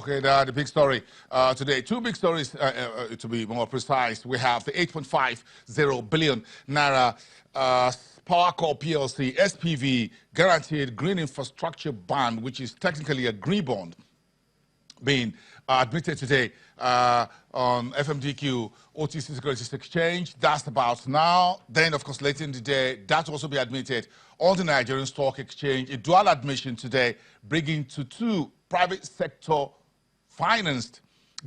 Okay, the big story today. Two big stories, to be more precise. We have the 8.50 billion naira Powercorp PLC SPV guaranteed green infrastructure bond, which is technically a green bond, being admitted today on FMDQ OTC Securities Exchange. That's about now. Then, of course, later in the day, that will also be admitted on the Nigerian Stock Exchange. A dual admission today, bringing to two private sector financed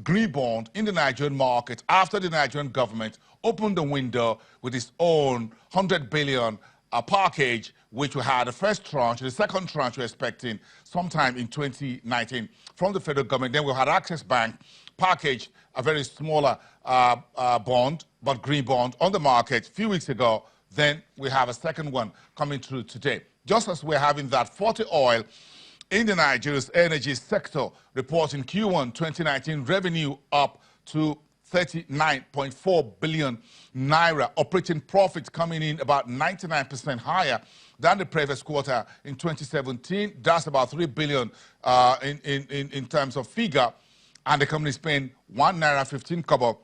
green bond in the Nigerian market after the Nigerian government opened the window with its own 100 billion package, which we had the first tranche. The second tranche we're expecting sometime in 2019 from the federal government. Then we had Access Bank package, a very smaller bond, but green bond on the market a few weeks ago. Then we have a second one coming through today. Just as we're having that, Forte Oil in the Nigeria's energy sector reporting Q1 2019 revenue up to 39.4 billion naira. Operating profits coming in about 99% higher than the previous quarter in 2017. That's about 3 billion in terms of figure. And the company is paying 1 naira 15 kobo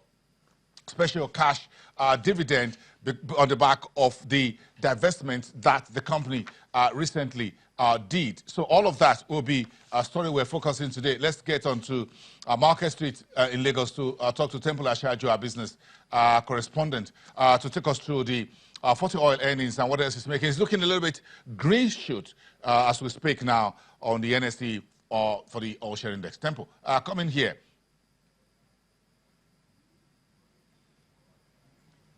special cash dividend on the back of the divestment that the company recently did. So all of that will be a story we're focusing today. Let's get on to Market Street in Lagos to talk to Temple Ashaju, our business correspondent, to take us through the Forte Oil earnings and what else it's making. It's looking a little bit green shoot as we speak now on the NSE for the oil share index. Temple, come in here.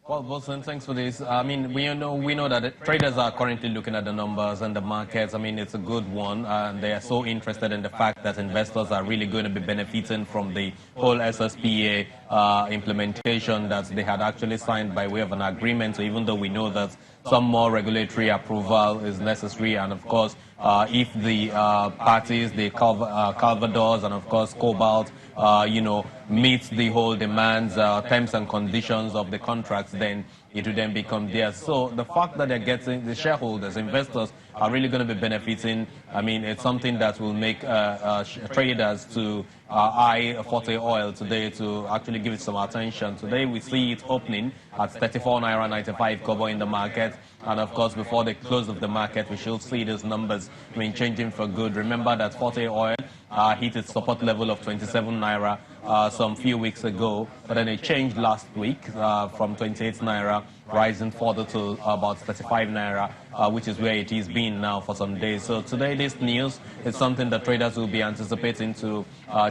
Well, Wilson, thanks for this. I mean, we know that traders are currently looking at the numbers and the markets. I mean, it's a good one. They are so interested in the fact that investors are really going to be benefiting from the whole SSPA implementation that they had actually signed by way of an agreement. So even though we know that some more regulatory approval is necessary, and of course, if the parties, the Calvados and of course Cobalt, meets the whole demands, terms and conditions of the contracts, then it will then become theirs. So the fact that they're getting, the shareholders, investors are really going to be benefiting. I mean, it's something that will make traders to eye Forte Oil today to actually give it some attention. Today we see it opening at 34 naira 95 kobo in the market. And of course, before the close of the market, we should see those numbers changing for good. Remember that Forte Oil hit its support level of 27 naira some few weeks ago, but then it changed last week from 28 naira, rising further to about 35 naira, which is where it is been now for some days. So today, this news is something that traders will be anticipating to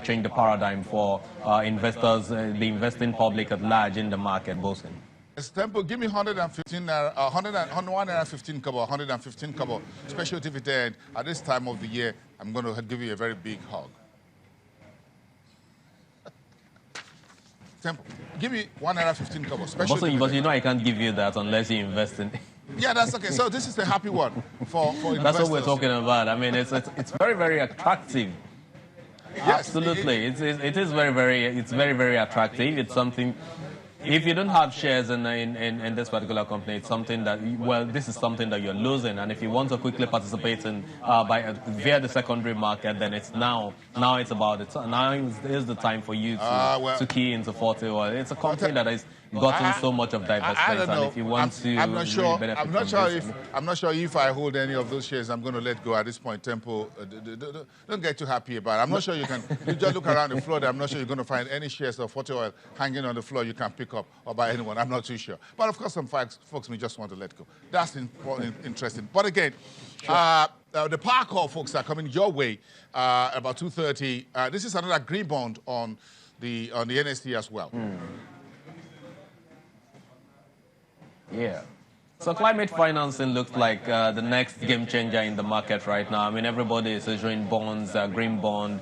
change the paradigm for investors, the investing public at large in the market, Bosun. Temple, give me 115 naira, 101 naira 15 kobo, 115 kobo special dividend at this time of the year. I'm going to give you a very big hug. Temple, give me 1 naira 15 kobo special dividend. But you know I can't give you that unless you invest in it. Yeah, that's okay. So this is a happy one for investors. That's what we're talking about. I mean, it's very, very attractive. Yes, absolutely. It is very, very attractive. It's something. If you don't have shares in this particular company, it's something that, well, this is something that you're losing. And if you want to quickly participate in via the secondary market, then it's now it's about it. Now is the time for you to key into Forte Oil. It's a company that has gotten so much of divestment, and if you want I'm not sure if I hold any of those shares, I'm going to let go at this point. Tempo, don't get too happy about it. I'm not sure you can. You just look around the floor. I'm not sure you're going to find any shares of Forte Oil hanging on the floor you can pick up or buy anyone. I'm not too sure. But of course, some folks may just want to let go. That's interesting. But again, the Powercorp folks are coming your way about 2:30. This is another green bond on the NSE as well. Yeah. So climate financing looks like the next game changer in the market right now. I mean, everybody is issuing bonds, green bond,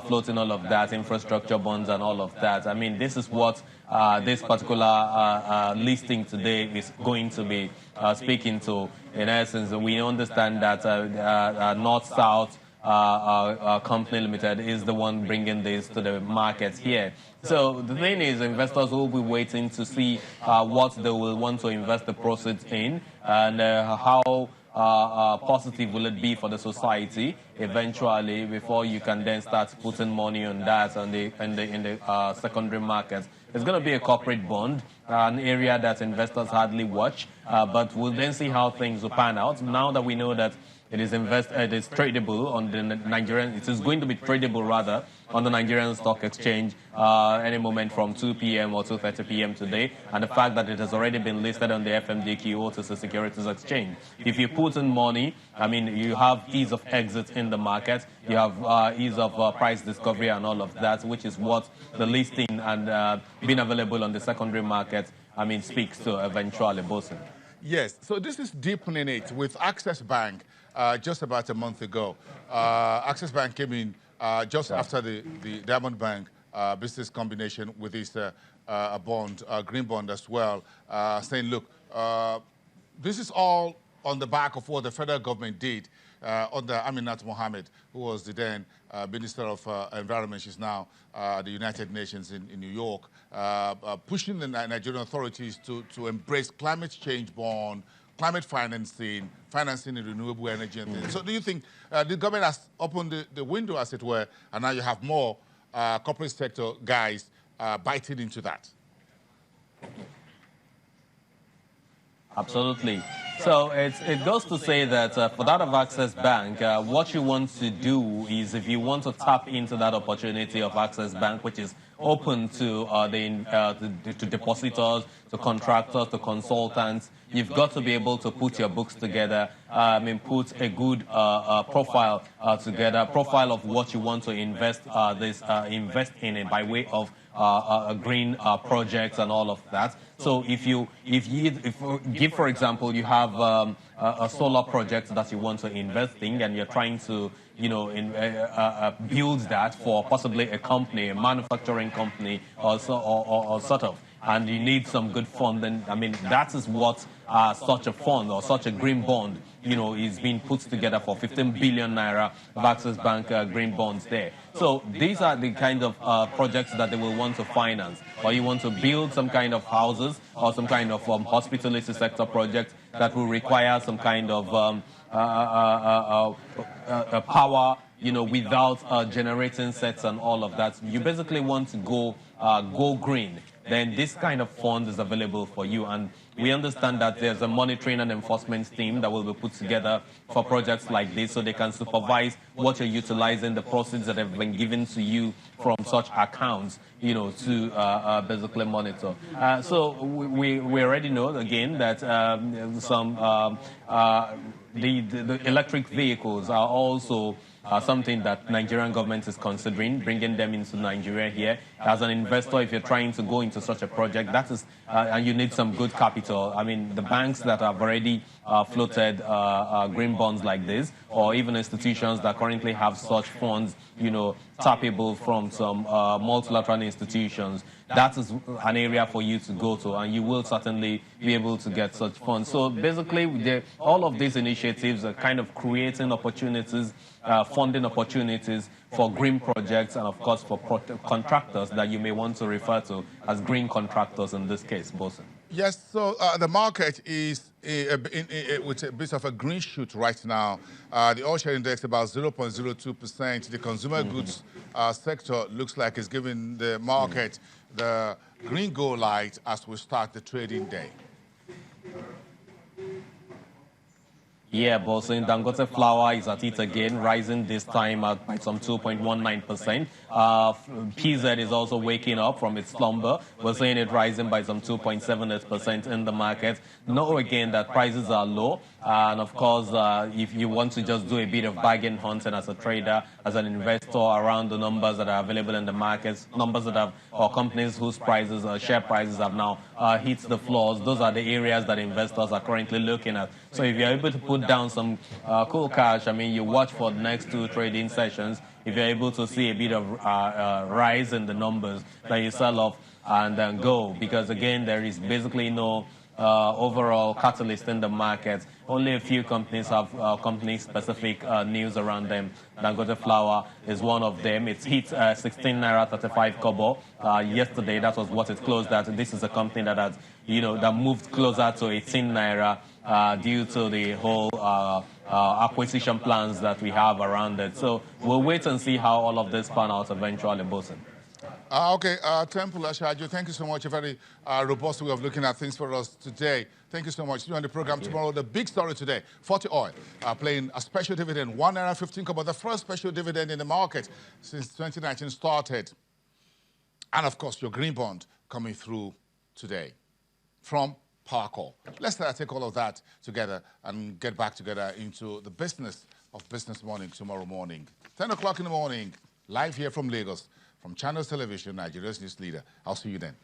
floating all of that, infrastructure bonds and all of that. I mean, this is what this particular listing today is going to be speaking to. In essence, we understand that North-South Company Limited is the one bringing this to the market here. So the thing is, investors will be waiting to see what they will want to invest the proceeds in and how positive will it be for the society eventually before you can then start putting money on that in the secondary markets? It's going to be a corporate bond, an area that investors hardly watch, but we'll then see how things will pan out. Now that we know that it is tradable on the Nigerian, it is going to be tradable rather on the Nigerian Stock Exchange any moment from 2 p.m. or 2:30 p.m. today, and the fact that it has already been listed on the FMDQ, OTC Securities Exchange. If you put in money, I mean, you have ease of exit in the market, you have ease of price discovery and all of that, which is what the listing and being available on the secondary market, I mean, speaks to eventually, Bosun. Yes, so this is deepening it with Access Bank just about a month ago. Access Bank came in just after the Diamond Bank business combination with this bond, green bond as well, saying, look, this is all on the back of what the federal government did under Aminat Mohammed, who was the then Minister of Environment. She's now the United Nations in New York, pushing the Nigerian authorities to embrace climate change bond, climate financing in renewable energy and things. So do you think the government has opened the window, as it were, and now you have more corporate sector guys biting into that? Absolutely. So it goes to say that for that of Access Bank, what you want to do is, if you want to tap into that opportunity of Access Bank, which is open to to depositors, to contractors, to consultants, you've got to be able to put your books together. I mean, put a good profile together, profile of what you want to invest invest in it by way of green projects and all of that. So if give, for example, you have a solar project that you want to invest in, and you're trying to, build that for possibly a company, a manufacturing company, or sort of, and you need some good funding. I mean, that is what such a fund or such a green bond, is being put together for 15 billion naira of Access Bank green bonds there. So these are the kind of projects that they will want to finance. Or you want to build some kind of houses or some kind of hospitality sector project that will require some kind of power, without generating sets and all of that. You basically want to go green. Then this kind of fund is available for you. And we understand that there's a monitoring and enforcement team that will be put together for projects like this, so they can supervise what you're utilizing, the proceeds that have been given to you from such accounts, to basically monitor. So we already know, again, that the electric vehicles are also something that Nigerian government is considering, bringing them into Nigeria here. As an investor, if you're trying to go into such a project, that is, and you need some good capital. I mean, the banks that have already floated green bonds like this, or even institutions that currently have such funds, tappable from some multilateral institutions, that is an area for you to go to, and you will certainly be able to get such funds. So basically, all of these initiatives are kind of creating opportunities, funding opportunities for green projects, and of course for contractors that you may want to refer to as green contractors in this case, Bosun. Yes, so the market is with a bit of a green shoot right now. The oil share index about 0.02%. The consumer goods sector looks like it's giving the market the green go light as we start the trading day. Yeah, Bosun, Dangote flour is at it again, rising this time by some 2.19%. PZ is also waking up from its slumber. We're seeing it rising by some 2.78% in the market. Know again that prices are low. And of course, if you want to just do a bit of bargain hunting as a trader, as an investor around the numbers that are available in the markets, numbers that have, or companies whose prices, share prices have now hit the floors, those are the areas that investors are currently looking at. So if you're able to put down some cool cash, I mean, you watch for the next 2 trading sessions. If you're able to see a bit of rise in the numbers, then you sell off and then go. Because again, there is basically no overall catalyst in the market. Only a few companies have company-specific news around them. Dangote flour is one of them. It's hit 16 naira 35 kobo yesterday. That was what it closed at. This is a company that has, that moved closer to 18 naira due to the whole acquisition plans that we have around it. So we'll wait and see how all of this pan out eventually, Bosun. Okay, Temple Ashaju, thank you so much. A very robust way of looking at things for us today. Thank you so much. See you on the program tomorrow. The big story today, 40 Oil playing a special dividend, $1.15, the first special dividend in the market since 2019 started. And of course, your green bond coming through today from Powercorp. Let's take all of that together and get back together into the business of Business Morning tomorrow morning. 10 o'clock in the morning, live here from Lagos, from Channels Television, Nigeria's news leader. I'll see you then.